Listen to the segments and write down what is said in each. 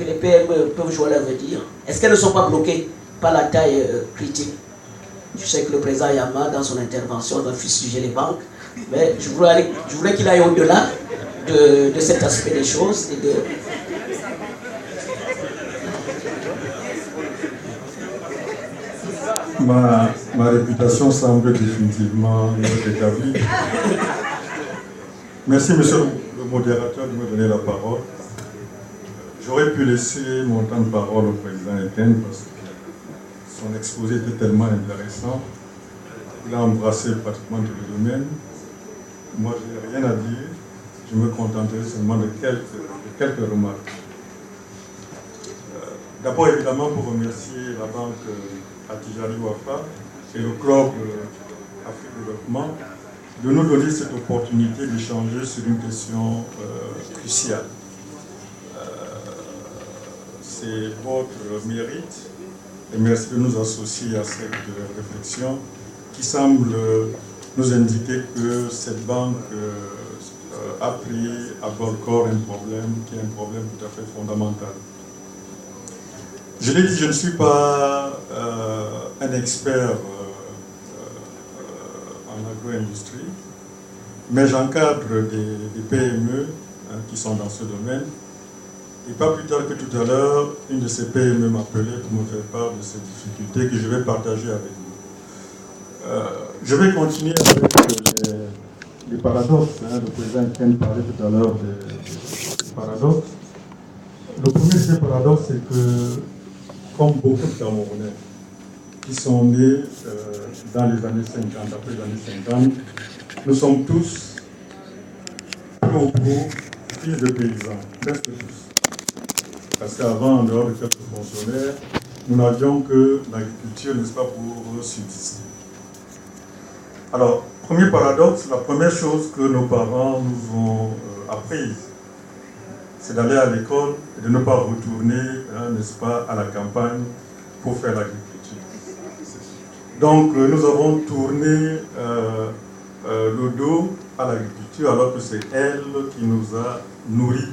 que les PME peuvent jouer à leur dire? Est-ce qu'elles ne sont pas bloquées par la taille critique? Je sais que le président Yama, dans son intervention, va fustiger les banques, mais je voudrais qu'il aille au-delà de cet aspect des choses et de... Ma réputation semble définitivement établie. Merci, monsieur le modérateur, de me donner la parole. J'aurais pu laisser mon temps de parole au président Etienne parce que son exposé était tellement intéressant. Il a embrassé pratiquement tous les domaines. Moi, je n'ai rien à dire. Je me contenterai seulement de quelques remarques. D'abord, évidemment, pour remercier la banque Attijari Wafa et le club Afrique Développement de nous donner cette opportunité d'échanger sur une question cruciale. C'est votre mérite et merci de nous associer à cette réflexion qui semble nous indiquer que cette banque a pris à bord le corps un problème qui est un problème tout à fait fondamental. Je l'ai dit, je ne suis pas un expert en agro-industrie, mais j'encadre des PME qui sont dans ce domaine. Et pas plus tard que tout à l'heure, une de ces PME m'appelait pour me faire part de ces difficultés que je vais partager avec vous. Je vais continuer avec les paradoxes. Le président Etienne parlait tout à l'heure des paradoxes. Le premier de ces paradoxes, c'est que, comme beaucoup de Camerounais qui sont nés dans les années 50, après les années 50, nous sommes tous, peu ou prou, fils de paysans, presque tous. Parce qu'avant, en dehors de quelques fonctionnaires, nous n'avions que l'agriculture, n'est-ce pas, pour subsister. Alors, premier paradoxe, la première chose que nos parents nous ont apprise, c'est d'aller à l'école et de ne pas retourner, n'est-ce pas, à la campagne pour faire l'agriculture. Donc, nous avons tourné le dos à l'agriculture alors que c'est elle qui nous a nourris,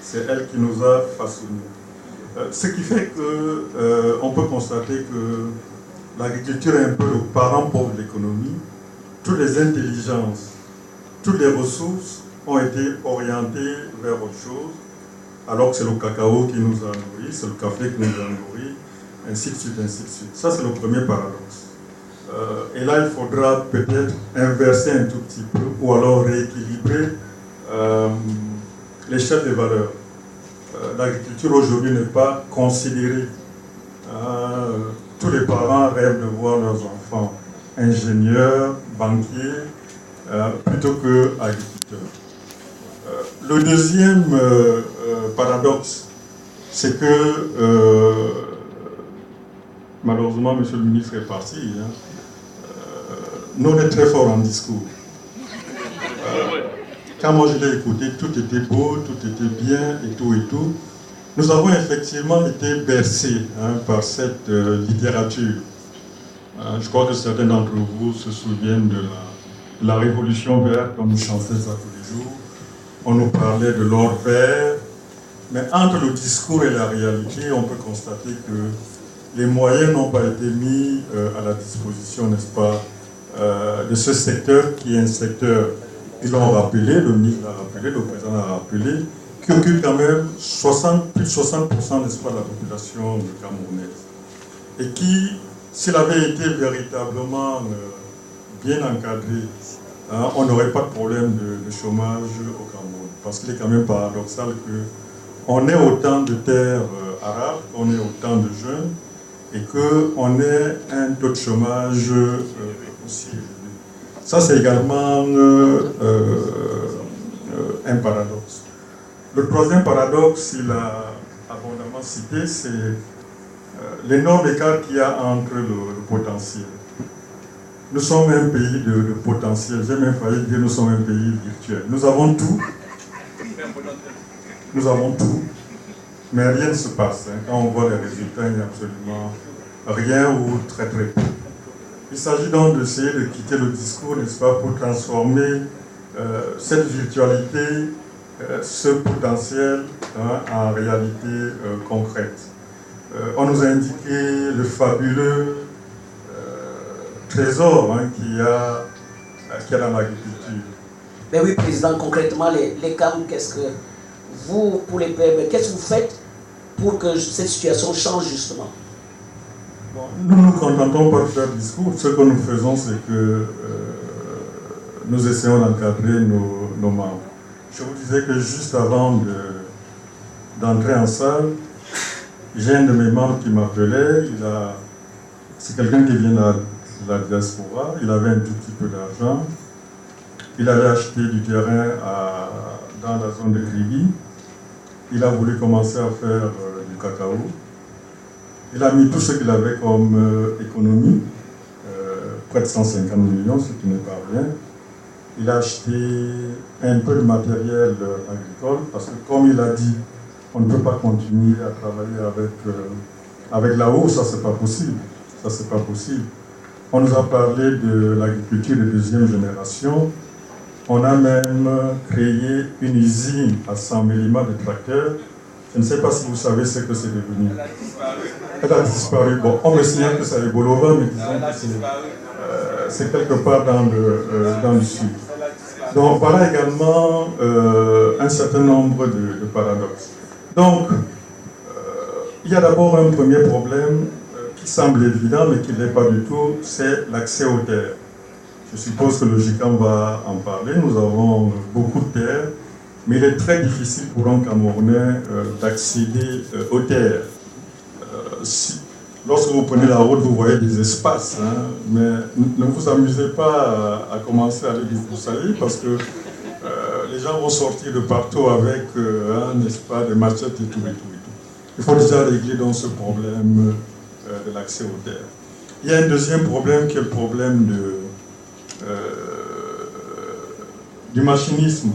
c'est elle qui nous a façonnés. Ce qui fait qu'on peut constater que l'agriculture est un peu le parent pauvre de l'économie. Toutes les intelligences, toutes les ressources ont été orientées vers autre chose, alors que c'est le cacao qui nous a nourris, c'est le café qui nous a nourris, ainsi de suite, ainsi de suite. Ça, c'est le premier paradoxe. Et là, il faudra peut-être inverser un tout petit peu, ou alors rééquilibrer l'échelle des valeurs. L'agriculture aujourd'hui n'est pas considérée. Tous les parents rêvent de voir leurs enfants ingénieurs, banquiers, plutôt que agriculteurs. Le deuxième paradoxe, c'est que, malheureusement, monsieur le ministre est parti, nous on est très fort en discours. Quand moi je l'ai écouté, tout était beau, tout était bien, et tout et tout. Nous avons effectivement été bercés par cette littérature. Je crois que certains d'entre vous se souviennent de la Révolution verte, on nous chantait ça tous les jours. On nous parlait de l'or vert. Mais entre le discours et la réalité, on peut constater que les moyens n'ont pas été mis à la disposition, n'est-ce pas, de ce secteur qui est un secteur, ils l'ont rappelé, le ministre l'a rappelé, le président l'a rappelé, qui occupe quand même plus de 60%, n'est-ce pas, de la population camerounaise. Et qui, s'il avait été véritablement bien encadré, on n'aurait pas de problème de chômage au Cameroun. Parce qu'il est quand même paradoxal qu'on ait autant de terres arables, qu'on ait autant de jeunes, et qu'on ait un taux de chômage aussi élevé. Ça, c'est également un paradoxe. Le troisième paradoxe, il a abondamment cité, c'est l'énorme écart qu'il y a entre le potentiel. Nous sommes un pays de potentiel. J'ai même failli dire que nous sommes un pays virtuel. Nous avons tout. Nous avons tout. Mais rien ne se passe. Quand on voit les résultats, il n'y a absolument rien ou très très peu. Il s'agit donc d'essayer de quitter le discours, n'est-ce pas, pour transformer cette virtualité ce potentiel en réalité concrète. On nous a indiqué le fabuleux trésor qu'il y a dans l'agriculture. Mais oui, Président, concrètement, les CAM, qu'est-ce que vous, pour les PME, qu'est-ce que vous faites pour que cette situation change justement? Bon, nous nous contentons pas de faire discours. Ce que nous faisons, c'est que nous essayons d'encadrer nos membres. Je vous disais que juste avant d'entrer en salle, j'ai un de mes membres qui m'appelait. C'est quelqu'un qui vient de la diaspora. Il avait un tout petit peu d'argent. Il allait acheter du terrain dans la zone de Kribi. Il a voulu commencer à faire du cacao. Il a mis tout ce qu'il avait comme économie, près de 150 millions, ce qui n'est pas rien. Il a acheté un peu de matériel agricole parce que, comme il a dit, on ne peut pas continuer à travailler avec la hausse, ça c'est pas possible. Ça c'est pas possible. On nous a parlé de l'agriculture de deuxième génération. On a même créé une usine à 100 mm de tracteurs. Je ne sais pas si vous savez ce que c'est devenu. Elle a disparu. Bon, on me signale que c'est à Bolova, mais disons que c'est quelque part dans le sud. Donc voilà également un certain nombre de paradoxes. Donc, il y a d'abord un premier problème qui semble évident, mais qui ne l'est pas du tout, c'est l'accès aux terres. Je suppose que le GICAM va en parler. Nous avons beaucoup de terres, mais il est très difficile pour un Camerounais d'accéder aux terres. Lorsque vous prenez la route, vous voyez des espaces, mais ne vous amusez pas à commencer à les débroussailler parce que les gens vont sortir de partout avec, n'est-ce pas, des machettes et tout. Il faut déjà régler donc ce problème de l'accès aux terres. Il y a un deuxième problème qui est le problème du machinisme.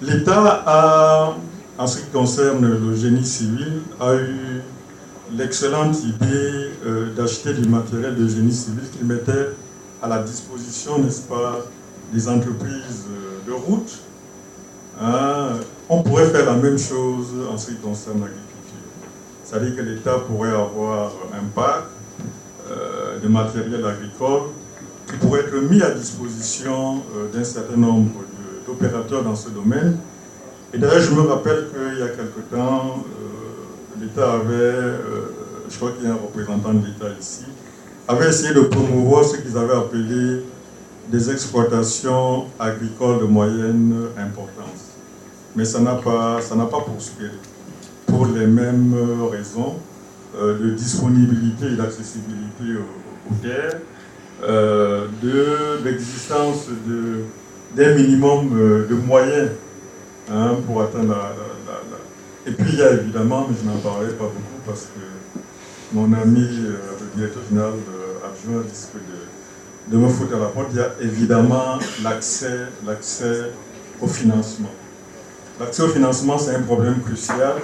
L'État a, en ce qui concerne le génie civil, a eu l'excellente idée d'acheter du matériel de génie civil qu'il mettait à la disposition, n'est-ce pas, des entreprises de route. On pourrait faire la même chose en ce qui concerne l'agriculture. C'est-à-dire que l'État pourrait avoir un parc de matériel agricole qui pourrait être mis à disposition d'un certain nombre d'opérateurs dans ce domaine. Et d'ailleurs, je me rappelle qu'il y a quelque temps, l'État avait, je crois qu'il y a un représentant de l'État ici, avait essayé de promouvoir ce qu'ils avaient appelé des exploitations agricoles de moyenne importance. Mais ça n'a pas prospéré. Pour les mêmes raisons de disponibilité et d'accessibilité aux terres, de l'existence d'un minimum de moyens pour atteindre Et puis il y a évidemment, mais je n'en parlerai pas beaucoup parce que mon ami, le directeur général adjoint, risque de me foutre à la porte. Il y a évidemment l'accès au financement. L'accès au financement, c'est un problème crucial.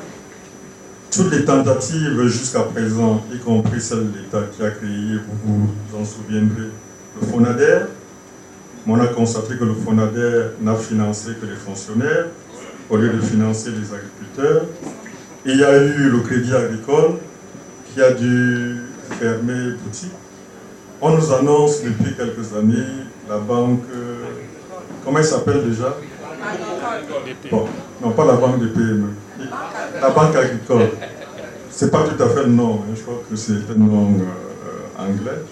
Toutes les tentatives jusqu'à présent, y compris celle de l'État qui a créé, vous vous en souviendrez, le FONADER. On a constaté que le FONADER n'a financé que les fonctionnaires au lieu de financer les agriculteurs. Et il y a eu le Crédit Agricole qui a dû fermer boutique. On nous annonce depuis quelques années la banque, comment elle s'appelle déjà? Bon, non, pas la banque des PME, la banque agricole. C'est pas tout à fait le nom, je crois que c'est un nom anglais.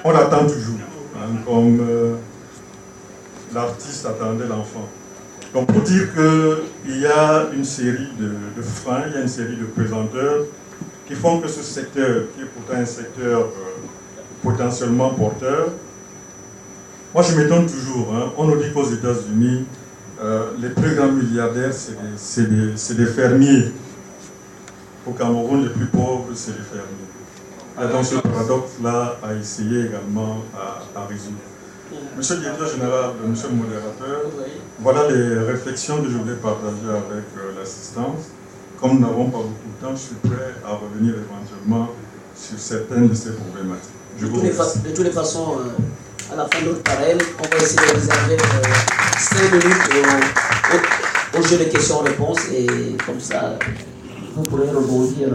On attend toujours, comme l'artiste attendait l'enfant. Donc pour dire qu'il y a une série de freins, il y a une série de pesanteurs qui font que ce secteur, qui est pourtant un secteur potentiellement porteur, moi je m'étonne toujours, on nous dit qu'aux États-Unis, les plus grands milliardaires, c'est des fermiers. Au Cameroun, les plus pauvres, c'est les fermiers. Il y a donc ce paradoxe-là à essayer également à résoudre. Monsieur le directeur général, monsieur le modérateur, voilà les réflexions que je voulais partager avec l'assistance. Comme nous n'avons pas beaucoup de temps, je suis prêt à revenir éventuellement sur certaines de ces problématiques. De toutes les façons, à la fin de notre panel, on va essayer de réserver 5 minutes au jeu de questions-réponses et comme ça, vous pourrez rebondir.